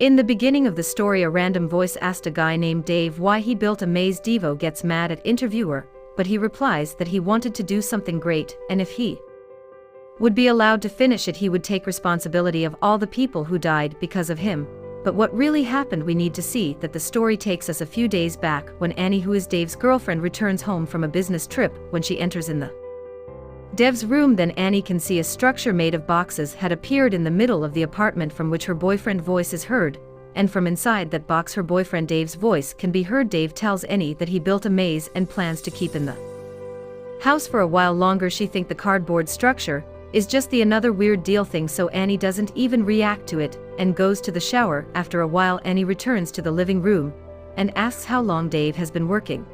In the beginning of the story, a random voice asked a guy named Dave why he built a maze. Devo gets mad at interviewer, but he replies that he wanted to do something great, and if he would be allowed to finish it, he would take responsibility of all the people who died because of him. But what really happened, we need to see that the story takes us a few days back when Annie, who is Dave's girlfriend, returns home from a business trip. When she enters in the Dev's room, then Annie can see a structure made of boxes had appeared in the middle of the apartment from which her boyfriend's voice is heard, and from inside that box her boyfriend Dave's voice can be heard. Dave tells Annie that he built a maze and plans to keep in the house for a while longer. She thinks the cardboard structure is just the another weird deal thing, so Annie doesn't even react to it and goes to the shower. After a while, Annie returns to the living room and asks how long Dave has been working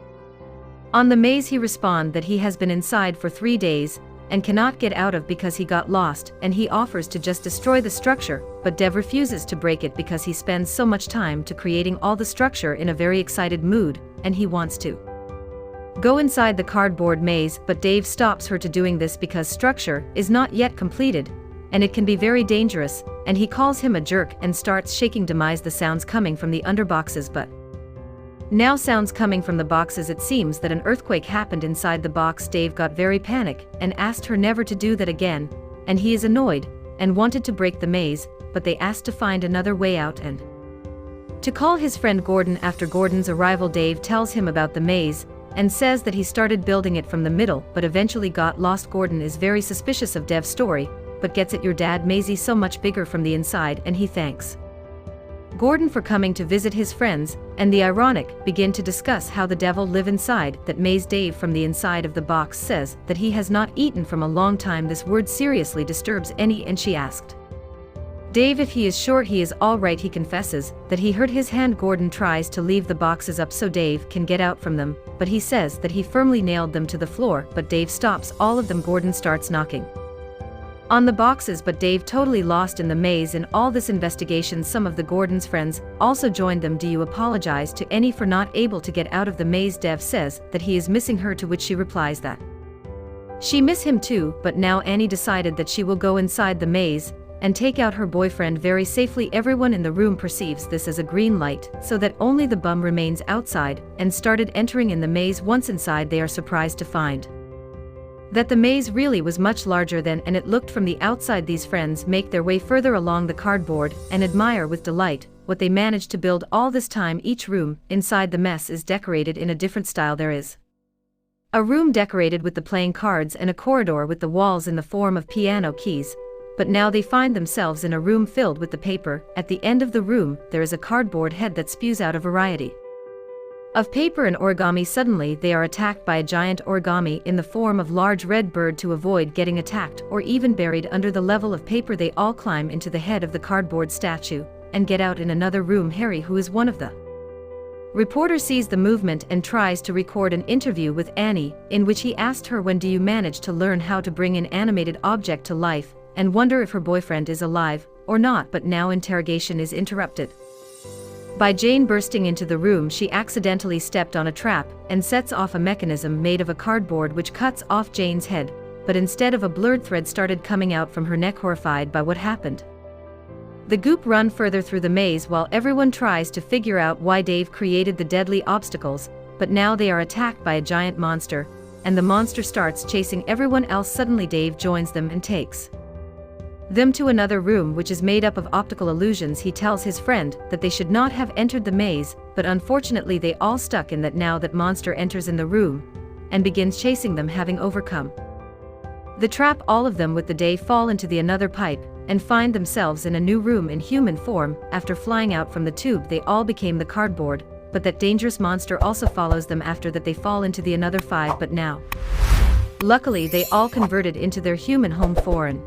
on the maze. He responds that he has been inside for 3 days and cannot get out of because he got lost, and he offers to just destroy the structure, but Dev refuses to break it because he spends so much time to creating all the structure in a very excited mood, and he wants to go inside the cardboard maze, but Dave stops her to doing this because structure is not yet completed, and it can be very dangerous, and he calls him a jerk and starts shaking Demise. The sounds coming from the underboxes, but now sounds coming from the boxes. It seems that an earthquake happened inside the box. Dave got very panic and asked her never to do that again, and he is annoyed and wanted to break the maze, but they asked to find another way out and to call his friend Gordon. After Gordon's arrival, Dave tells him about the maze and says that he started building it from the middle but eventually got lost. Gordon is very suspicious of Dev's story, but gets it. Your dad Maisie so much bigger from the inside, and he thanks Gordon for coming to visit his friends, and the ironic begin to discuss how the devil live inside that maze. Dave from the inside of the box says that he has not eaten from a long time. This word seriously disturbs Annie, and she asked Dave if he is sure he is all right. He confesses that he hurt his hand. Gordon tries to leave the boxes up so Dave can get out from them, but he says that he firmly nailed them to the floor, but Dave stops all of them. Gordon starts knocking on the boxes, but Dave totally lost in the maze. In all this investigation, some of the Gordon's friends also joined them. Do you apologize to Annie for not able to get out of the maze? Dev says that he is missing her, to which she replies that she miss him too, but now Annie decided that she will go inside the maze and take out her boyfriend very safely. Everyone in the room perceives this as a green light, so that only the bum remains outside and started entering in the maze. Once inside, they are surprised to find that the maze really was much larger than and it looked from the outside. These friends make their way further along the cardboard and admire with delight what they managed to build all this time. Each room inside the mess is decorated in a different style. There is a room decorated with the playing cards and a corridor with the walls in the form of piano keys, but now they find themselves in a room filled with the paper. At the end of the room, there is a cardboard head that spews out a variety of paper and origami. Suddenly they are attacked by a giant origami in the form of large red bird. To avoid getting attacked or even buried under the level of paper, they all climb into the head of the cardboard statue and get out in another room. Harry, who is one of the reporters, sees the movement and tries to record an interview with Annie, in which he asked her when do you manage to learn how to bring an animated object to life, and wonder if her boyfriend is alive or not. But now interrogation is interrupted by Jane bursting into the room. She accidentally stepped on a trap and sets off a mechanism made of a cardboard which cuts off Jane's head, but instead of a blurred thread started coming out from her neck. Horrified by what happened, the group run further through the maze while everyone tries to figure out why Dave created the deadly obstacles, but now they are attacked by a giant monster, and the monster starts chasing everyone else. Suddenly Dave joins them and takes them to another room which is made up of optical illusions. He tells his friend that they should not have entered the maze, but unfortunately they all stuck in that. Now that monster enters in the room and begins chasing them. Having overcome the trap, all of them with the day fall into the another pipe and find themselves in a new room in human form. After flying out from the tube, they all became the cardboard, but that dangerous monster also follows them. After that they fall into the another 5, but now luckily they all converted into their human home form.